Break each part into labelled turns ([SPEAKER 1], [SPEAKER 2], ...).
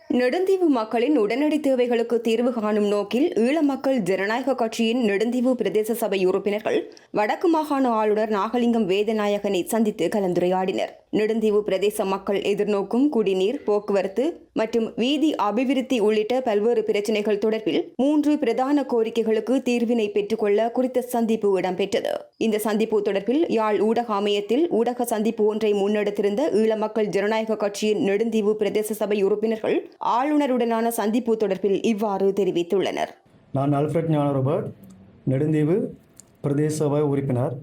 [SPEAKER 1] நெடுந்தீவு மக்களின் உடனடி தேவைகளுக்கு தீர்வு காணும் நோக்கில் ஈழ மக்கள் ஜனநாயக கட்சியின் நெடுந்தீவு பிரதேச சபை உறுப்பினர்கள் வடக்கு மாகாண ஆளுநர் நாகலிங்கம் வேதநாயகனை சந்தித்து கலந்துரையாடினர். நெடுந்தீவு பிரதேச மக்கள் எதிர்நோக்கும் குடிநீர், போக்குவரத்து மற்றும் வீதி அபிவிருத்தி உள்ளிட்ட பல்வேறு பிரச்சினைகள் தொடர்பில் 3 பிரதான கோரிக்கைகளுக்கு தீர்வினை பெற்றுக்கொள்ள குறித்த சந்திப்பு இடம்பெற்றது. இந்த சந்திப்பு தொடர்பில் யாழ் ஊடக அமையத்தில் ஊடக சந்திப்பு ஒன்றை முன்னெடுத்திருந்த ஈழ மக்கள் ஜனநாயக கட்சியின் நெடுந்தீவு பிரதேச சபை உறுப்பினர்கள் ஆளுநருடனான சந்திப்பு தொடர்பில் இவ்வாறு தெரிவித்துள்ளனர்.
[SPEAKER 2] நான் அல்ஃபிரட் ஞான ரோபர்ட், நெடுந்தீவு பிரதேச சபை உறுப்பினர்.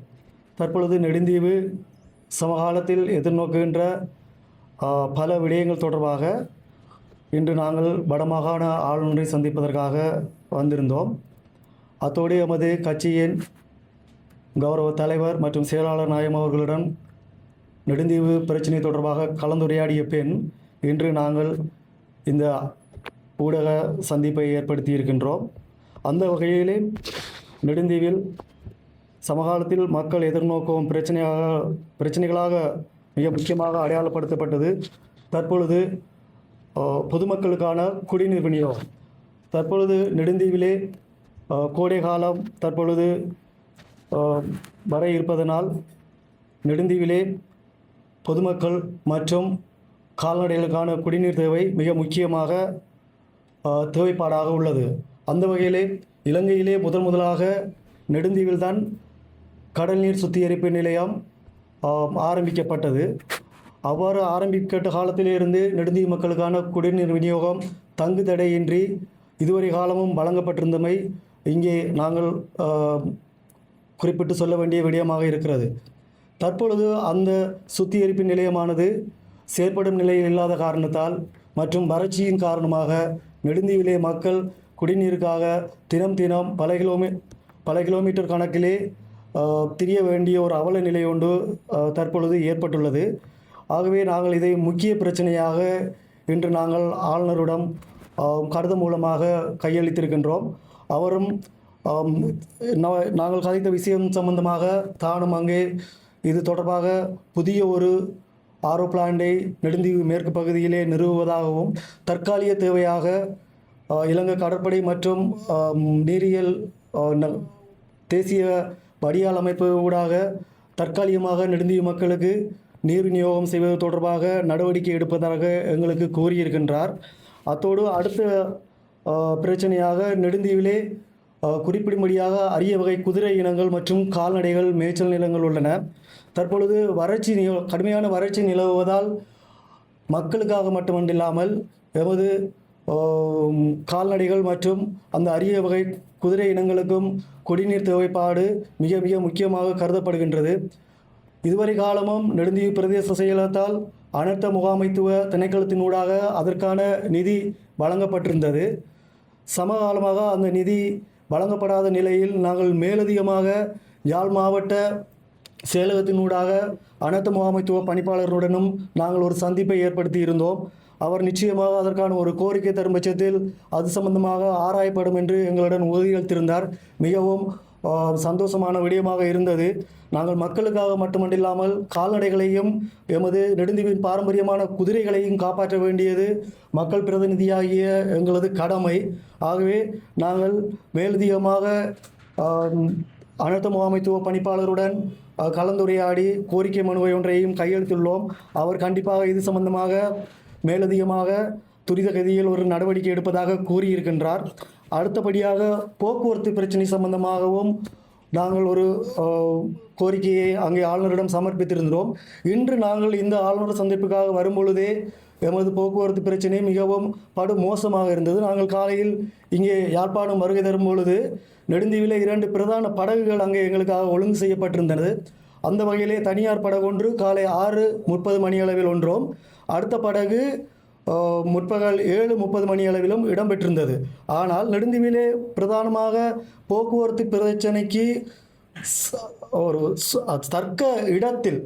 [SPEAKER 2] தற்பொழுது நெடுந்தீவு சமகாலத்தில் எதிர்நோக்குகின்ற பல விடயங்கள் தொடர்பாக இன்று நாங்கள் வடமாகாண ஆளுநரை சந்திப்பதற்காக வந்திருந்தோம். அத்தோடு எமது கட்சியின் கௌரவ தலைவர் மற்றும் செயலாளர் நாயம் அவர்களுடன் நெடுந்தீவு பிரச்சினை தொடர்பாக கலந்துரையாடிய பின் இன்று நாங்கள் இந்த ஊடக சந்திப்பை ஏற்படுத்தி இருக்கின்றோம். அந்த வகையிலே நெடுந்தீவில் சமகாலத்தில் மக்கள் எதிர்நோக்கும் பிரச்சனைகளாக மிக முக்கியமாக அடையாளப்படுத்தப்பட்டது தற்பொழுது பொதுமக்களுக்கான குடிநீர் விநியோகம். தற்பொழுது நெடுந்தீவிலே கோடை காலம் தற்பொழுது வர இருப்பதனால் நெடுந்தீவிலே பொதுமக்கள் மற்றும் கால்நடைகளுக்கான குடிநீர் தேவை மிக முக்கியமாக தேவைப்பாடாக உள்ளது. அந்த வகையிலே இலங்கையிலே முதலாக நெடுந்தீவில்தான் கடல் நீர் சுத்திகரிப்பு நிலையம் ஆரம்பிக்கப்பட்டது. அவ்வாறு ஆரம்பிக்கப்பட்ட காலத்திலிருந்து நெடுந்தீவு மக்களுக்கான குடிநீர் விநியோகம் தங்கு தடையின்றி இதுவரை காலமும் வழங்கப்பட்டிருந்தமை இங்கே நாங்கள் குறிப்பிட்டு சொல்ல வேண்டிய விடயமாக இருக்கிறது. தற்பொழுது அந்த சுத்திகரிப்பு நிலையமானது செயற்படும் நிலையில் இல்லாத காரணத்தால் மற்றும் வறட்சியின் காரணமாக நெடுந்தீவிலே மக்கள் குடிநீருக்காக தினம் பல கிலோமீட்டர் கணக்கிலே திரிய வேண்டிய ஒரு அவல நிலை ஒன்று தற்பொழுது ஏற்பட்டுள்ளது. ஆகவே நாங்கள் இதை முக்கிய பிரச்சனையாக இன்று நாங்கள் ஆளுநரிடம் கடிதம் மூலமாக கையளித்திருக்கின்றோம். அவரும் நாங்கள் கதைத்த விஷயம் சம்பந்தமாக தானும் அங்கே இது தொடர்பாக புதிய ஒரு ஆரோ பிளான்டை நெடுந்தீவு மேற்கு பகுதியிலே நிறுவுவதாகவும் தற்காலிக தேவையாக இலங்கை கடற்படை மற்றும் நீரியல் தேசிய வடிகால் அமைப்பு ஊடாக தற்காலிகமாக நெடுந்தீவு மக்களுக்கு நீர் விநியோகம் செய்வது தொடர்பாக நடவடிக்கை எடுப்பதாக எங்களுக்கு கூறியிருக்கின்றார். அத்தோடு அடுத்த பிரச்சனையாக நெடுந்தீவிலே குறிப்பிடும்படியாக அரிய வகை குதிரை இனங்கள் மற்றும் கால்நடைகள் மேய்ச்சல் நிலங்கள் உள்ளன. தற்பொழுது கடுமையான வறட்சி நிலவுவதால் மக்களுக்காக மட்டுமன்றில்லாமல் எமது கால்நடைகள் மற்றும் அந்த அரிய வகை குதிரை இனங்களுக்கும் குடிநீர் தேவைப்பாடு மிக மிக முக்கியமாக கருதப்படுகின்றது. இதுவரை காலமும் நெடுந்தீவு பிரதேச செயலகத்தால் அனர்த்த முகாமைத்துவ திணைக்களத்தினூடாக அதற்கான நிதி வழங்கப்பட்டிருந்தது. சமகாலமாக அந்த நிதி வழங்கப்படாத நிலையில் நாங்கள் மேலதிகமாக யாழ் மாவட்ட செயலகத்தினூடாக அனர்த்த முகாமைத்துவ பணிப்பாளருடனும் நாங்கள் ஒரு சந்திப்பை ஏற்படுத்தி இருந்தோம். அவர் நிச்சயமாக அதற்கான ஒரு கோரிக்கை தரும் பட்சத்தில் அது சம்பந்தமாக ஆராயப்படும் என்று எங்களுடன் உறுதியளித்திருந்தார். மிகவும் சந்தோஷமான விடயமாக இருந்தது. நாங்கள் மக்களுக்காக மட்டுமன்றில்லாமல் கால்நடைகளையும் எமது நெடுந்தீவின் பாரம்பரியமான குதிரைகளையும் காப்பாற்ற வேண்டியது மக்கள் பிரதிநிதியாகிய எங்களது கடமை. ஆகவே நாங்கள் மேலதிகமாக அனர்த்த முகாமைத்துவ பணிப்பாளருடன் கலந்துரையாடி கோரிக்கை மனுவை ஒன்றையும் கையெழுத்துள்ளோம். அவர் கண்டிப்பாக இது சம்பந்தமாக மேலதிகமாக துரித கதியில் ஒரு நடவடிக்கை எடுப்பதாக கூறியிருக்கின்றார். அடுத்தபடியாக போக்குவரத்து பிரச்சனை சம்பந்தமாகவும் நாங்கள் ஒரு கோரிக்கையை அங்கே ஆளுநரிடம் சமர்ப்பித்திருந்தோம். இன்று நாங்கள் இந்த ஆளுநர் சந்திப்புக்காக வரும்பொழுதே எமது போக்குவரத்து பிரச்சனை மிகவும் மோசமாக இருந்தது. நாங்கள் காலையில் இங்கே யாழ்ப்பாணம் வருகை தரும் பொழுது நெடுந்தீவிலே 2 பிரதான படகுகள் அங்கே எங்களுக்காக ஒழுங்கு செய்யப்பட்டிருந்தது. அந்த வகையிலே தனியார் படகு ஒன்று காலை 6:30 மணியளவில் ஒன்றும், அடுத்த படகு முற்பகல் 7:30 மணியளவிலும் இடம்பெற்றிருந்தது. ஆனால் நெடுந்தீவிலே பிரதானமாக போக்குவரத்து பிரச்சனைக்கு ஒரு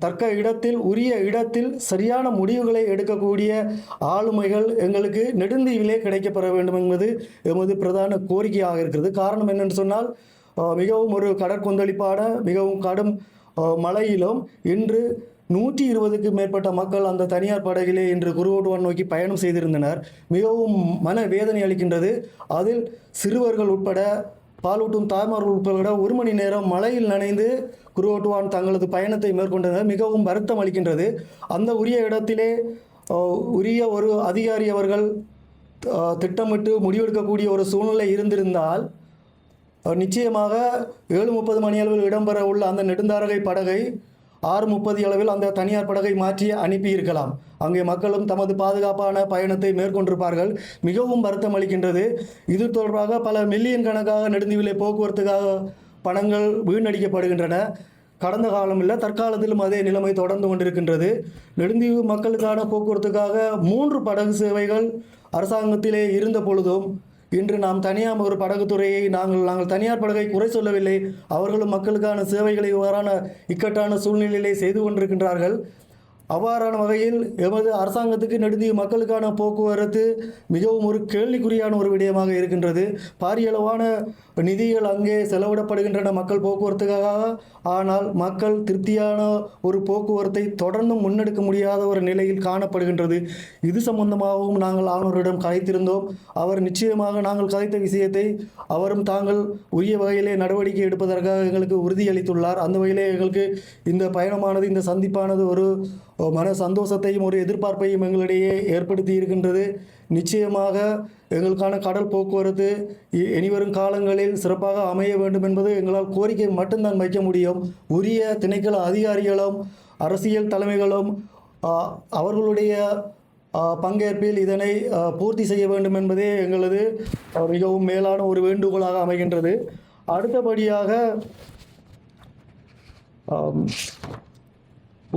[SPEAKER 2] தர்க்க இடத்தில் உரிய இடத்தில் சரியான முடிவுகளை எடுக்கக்கூடிய ஆளுமைகள் எங்களுக்கு நெடுந்தீவிலே கிடைக்கப்பெற வேண்டும் என்பது எமது பிரதான கோரிக்கையாக இருக்கிறது. காரணம் என்னென்று சொன்னால் மிகவும் ஒரு கடற்கொந்தளிப்பான மிகவும் கடும் மழையிலும் இன்று 120க்கும் மேற்பட்ட மக்கள் அந்த தனியார் படகிலே இன்று குருவோட்டுவான் நோக்கி பயணம் செய்திருந்தனர். மிகவும் மன வேதனை அளிக்கின்றது. அதில் சிறுவர்கள் உட்பட பாலூட்டும் தாய்மார்கள் உட்பட 1 மணி நேரம் மழையில் நனைந்து குருவோட்டுவான் தங்களது பயணத்தை மேற்கொண்டனர். மிகவும் வருத்தம் அளிக்கின்றது. அந்த உரிய இடத்திலே உரிய ஒரு அதிகாரி அவர்கள் திட்டமிட்டு முடிவெடுக்கக்கூடிய ஒரு சூழ்நிலை இருந்திருந்தால் நிச்சயமாக 7:30 மணி அளவில் இடம்பெற உள்ள அந்த நெடுந்தாரகை படகை 6:30 அளவில் அந்த தனியார் படகை மாற்றி அனுப்பியிருக்கலாம். அங்கே மக்களும் தமது பாதுகாப்பான பயணத்தை மேற்கொண்டிருப்பார்கள். மிகவும் வருத்தம் அளிக்கின்றது. இது தொடர்பாக பல மில்லியன் கணக்காக நெடுந்தீவிலே போக்குவரத்துக்காக பணங்கள் வீணடிக்கப்படுகின்றன. கடந்த காலம் இல்லை, தற்காலத்திலும் அதே நிலைமை தொடர்ந்து கொண்டிருக்கின்றது. நெடுந்தீவு மக்களுக்கான போக்குவரத்துக்காக 3 படகு சேவைகள் அரசாங்கத்திலே இருந்த பொழுதும் இன்று நாம் தனியார் ஒரு படகுத்துறையை நாங்கள் தனியார் படகை குறை சொல்லவில்லை. அவர்களும் மக்களுக்கான சேவைகளை இவ்வாறான இக்கட்டான சூழ்நிலையிலே செய்து கொண்டிருக்கின்றார்கள். அவ்வாறான வகையில் எமது அரசாங்கத்துக்கு நெடுந்தீவு மக்களுக்கான போக்குவரத்து மிகவும் ஒரு கேள்விக்குறியான ஒரு விடயமாக இருக்கின்றது. பாரியளவான நிதிகள் அங்கே செலவிடப்படுகின்றன மக்கள் போக்குவரத்துக்காக. ஆனால் மக்கள் திருப்தியான ஒரு போக்குவரத்தை தொடர்ந்து முன்னெடுக்க முடியாத ஒரு நிலையில் காணப்படுகின்றது. இது சம்பந்தமாகவும் நாங்கள் ஆளுநரிடம் கதைத்திருந்தோம். அவர் நிச்சயமாக நாங்கள் கதைத்த விஷயத்தை அவரும் தாங்கள் உரிய வகையிலே நடவடிக்கை எடுப்பதற்காக எங்களுக்கு உறுதியளித்துள்ளார். அந்த வகையிலே எங்களுக்கு இந்த பயணமானது, இந்த சந்திப்பானது ஒரு மன சந்தோஷத்தையும் ஒரு எதிர்பார்ப்பையும் எங்களிடையே ஏற்படுத்தி இருக்கின்றது. நிச்சயமாக எங்களுக்கான கடல் போக்குவரத்து இனிவரும் காலங்களில் சிறப்பாக அமைய வேண்டும் என்பது எங்களால் கோரிக்கை மட்டும்தான் வைக்க முடியும். உரிய திணைக்கள அதிகாரிகளும் அரசியல் தலைமைகளும் அவர்களுடைய பங்கேற்பில் இதனை பூர்த்தி செய்ய வேண்டும் என்பதே எங்களது மிகவும் மேலான ஒரு வேண்டுகோளாக அமைகின்றது. அடுத்தபடியாக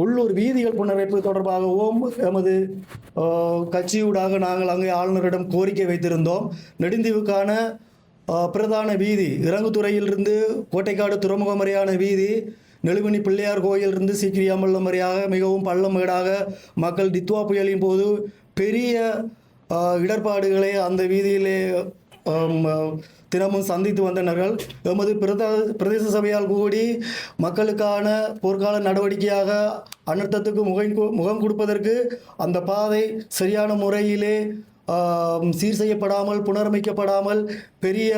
[SPEAKER 2] உள்ளூர் வீதிகள் புனரமைப்பு தொடர்பாகவும் எமது கட்சியூடாக நாங்கள் அங்கே ஆளுநரிடம் கோரிக்கை வைத்திருந்தோம். நெடுந்தீவுக்கான பிரதான வீதி இறங்குத்துறையிலிருந்து கோட்டைக்காடு துறைமுகம் வரையான வீதி, நெழுமணி பிள்ளையார் கோயிலிருந்து சீக்கிரியாம்பள்ளம் வரையாக மிகவும் பள்ளம் மேடாக மக்கள் தித்வா புயலின் போது பெரிய இடர்பாடுகளை அந்த வீதியிலே தினமும் சந்தித்து வந்தனர்கள். எமது பிரதேச சபையால் கூடி மக்களுக்கான போர்க்கால நடவடிக்கையாக அனர்த்தத்துக்கு முகம் கொடுப்பதற்கு அந்த பாதை சரியான முறையிலே சீர் செய்யப்படாமல் புனரமைக்கப்படாமல் பெரிய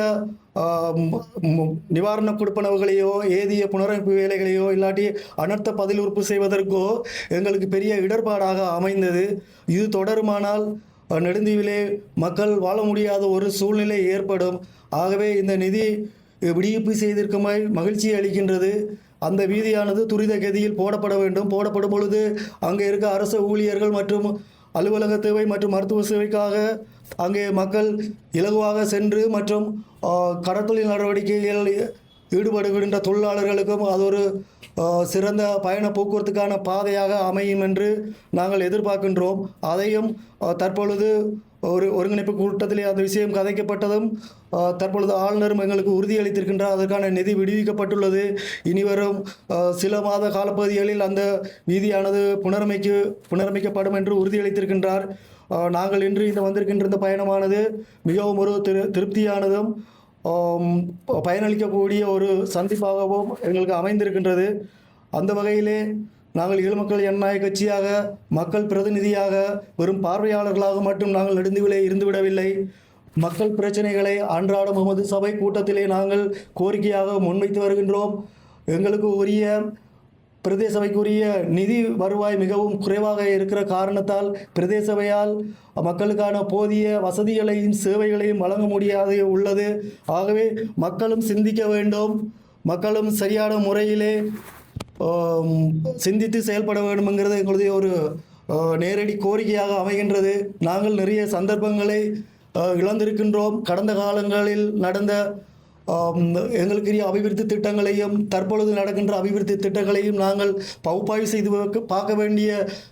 [SPEAKER 2] நிவாரண கொடுப்பனவுகளையோ ஏதிய புனரமைப்பு வேலைகளையோ இல்லாட்டி அனர்த்த பதிலுறுப்பு செய்வதற்கோ எங்களுக்கு பெரிய இடர்பாடாக அமைந்தது. இது தொடருமானால் நெடுந்தீவிலே மக்கள் வாழ முடியாத ஒரு சூழ்நிலை ஏற்படும். ஆகவே இந்த நிதி விடுவிப்பு செய்திருக்கமை மகிழ்ச்சி அளிக்கின்றது. அந்த வீதியானது துரித கதியில் போடப்பட வேண்டும். போடப்படும் பொழுது அங்கே இருக்க அரசு ஊழியர்கள் மற்றும் அலுவலக தேவை மற்றும் மருத்துவ சேவைக்காக அங்கே மக்கள் இலகுவாக சென்று மற்றும் கடற்தொழில் நடவடிக்கைகள் ஈடுபடுகின்ற தொழிலாளர்களுக்கும் அது ஒரு சிறந்த பயண போக்குவரத்துக்கான பாதையாக அமையும் என்று நாங்கள் எதிர்பார்க்கின்றோம். அதையும் தற்பொழுது ஒரு ஒருங்கிணைப்பு கூட்டத்திலே அந்த விஷயம் கதைக்கப்பட்டதும் தற்பொழுது ஆளுநரும் எங்களுக்கு உறுதியளித்திருக்கின்றார். அதற்கான நிதி விடுவிக்கப்பட்டுள்ளது. இனிவரும் சில மாத காலப்பகுதிகளில் அந்த வீதியானது புனரமைக்கப்படும் என்று உறுதியளித்திருக்கின்றார். நாங்கள் இன்று இந்த வந்திருக்கின்ற இந்த பயணமானது மிகவும் ஒரு திருப்தியானதும் பயனளிக்கக்கூடிய ஒரு சந்திப்பாகவும் எங்களுக்கு அமைந்திருக்கின்றது. அந்த வகையிலே நாங்கள் ஈழமக்கள் ஜனநாயக கட்சியாக மக்கள் பிரதிநிதியாக வெறும் பார்வையாளர்களாக மட்டும் நாங்கள் நெடுந்தீவிலே இருந்துவிடவில்லை. மக்கள் பிரச்சனைகளை அன்றாடம் எமது சபை கூட்டத்திலே நாங்கள் கோரிக்கையாக முன்வைத்து வருகின்றோம். எங்களுக்கு உரிய பிரதேச சபைக்குரிய நிதி வருவாய் மிகவும் குறைவாக இருக்கிற காரணத்தால் பிரதேச சபையால் மக்களுக்கான போதிய வசதிகளையும் சேவைகளையும் வழங்க முடியாது உள்ளது. ஆகவே மக்களும் சிந்திக்க வேண்டும். மக்களும் சரியான முறையிலே சிந்தித்து செயல்பட வேண்டும்ங்கிறது எங்களுடைய ஒரு நேரடி கோரிக்கையாக அமைகின்றது. நாங்கள் நிறைய சந்தர்ப்பங்களை இழந்திருக்கின்றோம். கடந்த காலங்களில் நடந்த எங்களுக்குரிய அபிவிருத்தி திட்டங்களையும் தற்பொழுது நடக்கின்ற அபிவிருத்தி திட்டங்களையும் நாங்கள் பகுப்பாய்வு செய்து பார்க்க வேண்டிய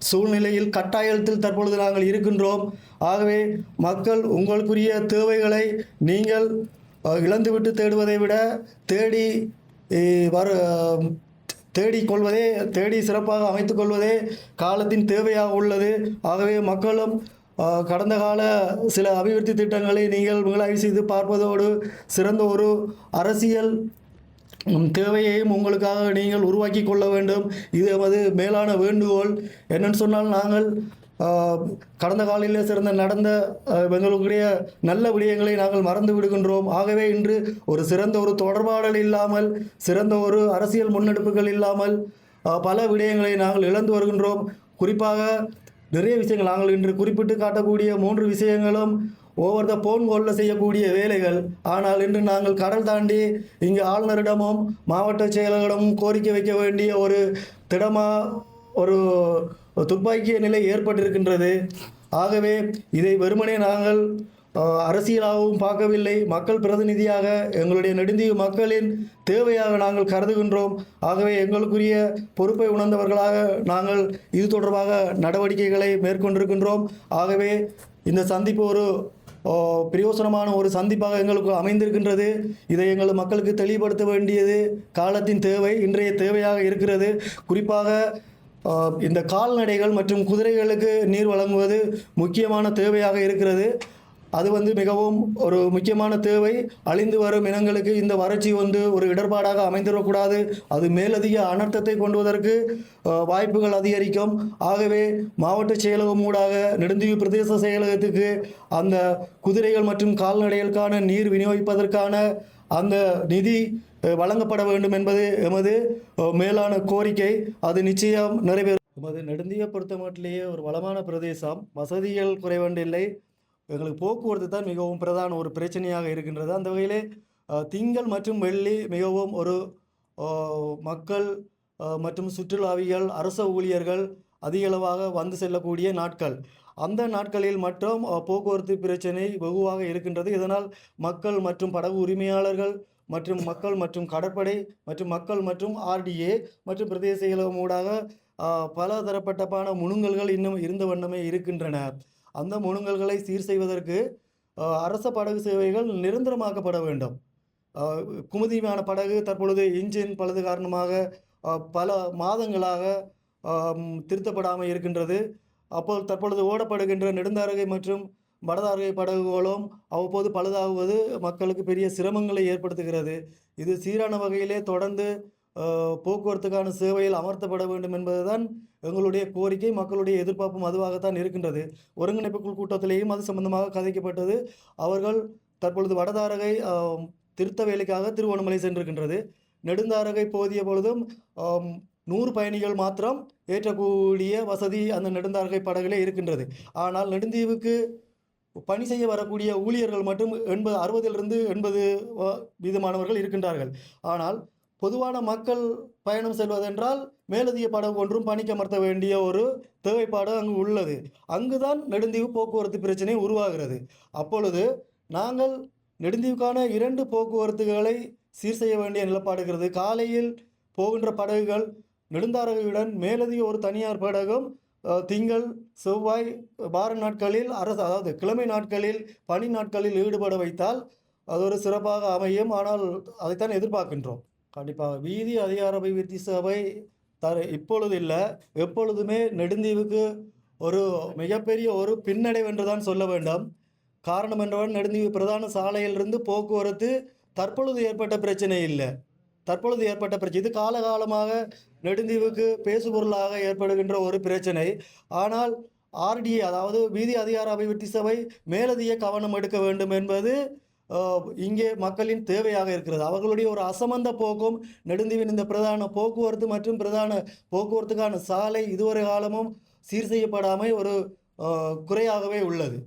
[SPEAKER 2] சூழ்நிலையில் கட்டாயத்தில் தற்பொழுது நாங்கள் இருக்கின்றோம். ஆகவே மக்கள் உங்களுக்குரிய தேவைகளை நீங்கள் இழந்துவிட்டு தேடுவதை விட தேடி சிறப்பாக அமைத்துக்கொள்வதே காலத்தின் தேவையாக உள்ளது. ஆகவே மக்களும் கடந்த கால சில அபிவிருத்தி திட்டங்களை நீங்கள் மீளாய்வு செய்து பார்ப்பதோடு சிறந்த ஒரு அரசியல் தேவையையும் உங்களுக்காக நீங்கள் உருவாக்கி கொள்ள வேண்டும். இது எமது மேலான வேண்டுகோள். என்னன்னு சொன்னால் நாங்கள் கடந்த காலையில் நடந்த எங்களுடைய நல்ல விடயங்களை நாங்கள் மறந்து விடுகின்றோம். ஆகவே இன்று ஒரு சிறந்த ஒரு தொடர்பாடல் இல்லாமல், சிறந்த ஒரு அரசியல் முன்னெடுப்புகள் இல்லாமல் பல விடயங்களை நாங்கள் இழந்து வருகின்றோம். குறிப்பாக நிறைய விஷயங்கள் நாங்கள் இன்று குறிப்பிட்டு காட்டக்கூடிய 3 விஷயங்களும் ஓவர் த போன் கோலில் செய்யக்கூடிய வேலைகள். ஆனால் இன்று நாங்கள் கடல் தாண்டி இங்கு ஆளுநரிடமும் மாவட்ட செயலரிடமும் கோரிக்கை வைக்க வேண்டிய ஒரு ஒரு துப்பாக்கிய நிலை ஏற்பட்டிருக்கின்றது. ஆகவே இதை வெறுமனே நாங்கள் அரசியலாகவும் பார்க்கவில்லை, மக்கள் பிரதிநிதியாக எங்களுடைய நெடுந்தீவு மக்களின் தேவையாக நாங்கள் கருதுகின்றோம். ஆகவே எங்களுக்குரிய பொறுப்பை உணர்ந்தவர்களாக நாங்கள் இது தொடர்பாக நடவடிக்கைகளை மேற்கொண்டிருக்கின்றோம். ஆகவே இந்த சந்திப்பு ஒரு பிரயோசனமான ஒரு சந்திப்பாக எங்களுக்கு அமைந்திருக்கின்றது. இதை எங்கள் மக்களுக்கு தெளிவுபடுத்த வேண்டியது காலத்தின் தேவை, இன்றைய தேவையாக இருக்கிறது. குறிப்பாக இந்த கால்நடைகள் மற்றும் குதிரைகளுக்கு நீர் வழங்குவது முக்கியமான தேவையாக இருக்கிறது. அது மிகவும் ஒரு முக்கியமான தேவை. அழிந்து வரும் இனங்களுக்கு இந்த வறட்சி ஒரு இடர்பாடாக அமைந்துவிடக்கூடாது. அது மேலதிக அனர்த்தத்தை கொண்டுவதற்கு வாய்ப்புகள் அதிகரிக்கும். ஆகவே மாவட்ட செயலகம் ஊடாக நெடுந்தீவு பிரதேச செயலகத்துக்கு அந்த குதிரைகள் மற்றும் கால்நடைகளுக்கான நீர் விநியோகிப்பதற்கான அந்த நிதி வழங்கப்பட வேண்டும் என்பது எமது மேலான கோரிக்கை. அது நிச்சயம் நிறைவேறும். எமது நெடுந்தீவை பொறுத்தமட்டிலேயே ஒரு வளமான பிரதேசம், வசதிகள் குறைவண்டில்லை. எங்களுக்கு போக்குவரத்து தான் மிகவும் பிரதான ஒரு பிரச்சனையாக இருக்கின்றது. அந்த வகையிலே திங்கள் மற்றும் வெள்ளி மிகவும் ஒரு மக்கள் மற்றும் சுற்றுலாவிகள், அரச ஊழியர்கள் அதிகளவாக வந்து செல்லக்கூடிய நாட்கள். அந்த நாட்களில் மட்டும் போக்குவரத்து பிரச்சனை வெகுவாக இருக்கின்றது. இதனால் மக்கள் மற்றும் படகு உரிமையாளர்கள் மற்றும் மக்கள் மற்றும் கடற்படை மற்றும் மக்கள் மற்றும் RDA மற்றும் பிரதேச செயலகம் ஊடாக பல தரப்பட்டப்பான முணுங்கல்கள் இன்னும் இருந்த வண்ணமே இருக்கின்றன. அந்த முணுங்கல்களை சீர் செய்வதற்கு அரச படகு சேவைகள் நிரந்தரமாக்கப்பட வேண்டும். குமுதியான படகு தற்பொழுது இன்ஜின் பழுது காரணமாக பல மாதங்களாக திருத்தப்படாமல் இருக்கின்றது. தற்பொழுது ஓடப்படுகின்ற நெடுந்தாரகை மற்றும் வடதாரகை படகுகளும் அவ்வப்போது பழுதாகுவது மக்களுக்கு பெரிய சிரமங்களை ஏற்படுத்துகிறது. இது சீரான வகையிலே தொடர்ந்து போக்குவரத்துக்கான சேவையில் அமர்த்தப்பட வேண்டும் என்பதுதான் எங்களுடைய கோரிக்கை. மக்களுடைய எதிர்பார்ப்பும் அதுவாகத்தான் இருக்கின்றது. ஒருங்கிணைப்பு குழு கூட்டத்திலேயும் அது சம்பந்தமாக கதைக்கப்பட்டது. அவர்கள் தற்பொழுது வடதாரகை திருத்த வேலைக்காக திருவண்ணாமலை சென்றிருக்கின்றது. நெடுந்தாரகை போதிய பொழுதும் 100 பயணிகள் மாத்திரம் ஏற்றக்கூடிய வசதி அந்த நெடுந்தாரகை படகுலே இருக்கின்றது. ஆனால் நெடுந்தீவுக்கு பணி செய்ய வரக்கூடிய ஊழியர்கள் மட்டும் 60 80% இருக்கின்றார்கள். ஆனால் பொதுவான மக்கள் பயணம் செல்வதென்றால் மேலதிக படகு ஒன்றும் பணிக்கமர்த்த வேண்டிய ஒரு தேவைப்பாடு அங்கு உள்ளது. அங்குதான் நெடுந்தீவு போக்குவரத்து பிரச்சனை உருவாகிறது. அப்பொழுது நாங்கள் நெடுந்தீவுக்கான 2 போக்குவரத்துகளை சீர் செய்ய வேண்டிய நிலப்பாடுகிறது. காலையில் போகின்ற படகுகள் நெடுந்தாரகையுடன் மேலதிக ஒரு தனியார் படகும் திங்கள் செவ்வாய் வார நாட்களில் அதாவது கிழமை நாட்களில் பணி நாட்களில் ஈடுபட வைத்தால் அது ஒரு சிறப்பாக அமையும். ஆனால் அதைத்தான் எதிர்பார்க்கின்றோம். கண்டிப்பாக வீதி அதிகார அபிவிருத்தி சபை இப்பொழுது இல்லை, எப்பொழுதுமே நெடுந்தீவுக்கு ஒரு மிகப்பெரிய ஒரு பின்னடைவென்று தான் சொல்ல வேண்டும். காரணம் என்றவன் நெடுந்தீவு பிரதான சாலையிலிருந்து போக்குவரத்து தற்பொழுது ஏற்பட்ட பிரச்சனை இல்லை. தற்பொழுது ஏற்பட்ட பிரச்சனை இது காலகாலமாக நெடுந்தீவுக்கு பேசுபொருளாக ஏற்படுகின்ற ஒரு பிரச்சனை. ஆனால் RDA அதாவது வீதி அதிகார அபிவிருத்தி சபை மேலதிக கவனம் எடுக்க வேண்டும் என்பது இங்கே மக்களின் தேவையாக இருக்கிறது. அவர்களுடைய ஒரு அசமந்த போக்கும் நெடுந்தீவின் இந்த பிரதான போக்குவரத்து மற்றும் பிரதான போக்குவரத்துக்கான சாலை இதுவரை காலமும் சீர் செய்யப்படாமல் ஒரு குறையாகவே உள்ளது.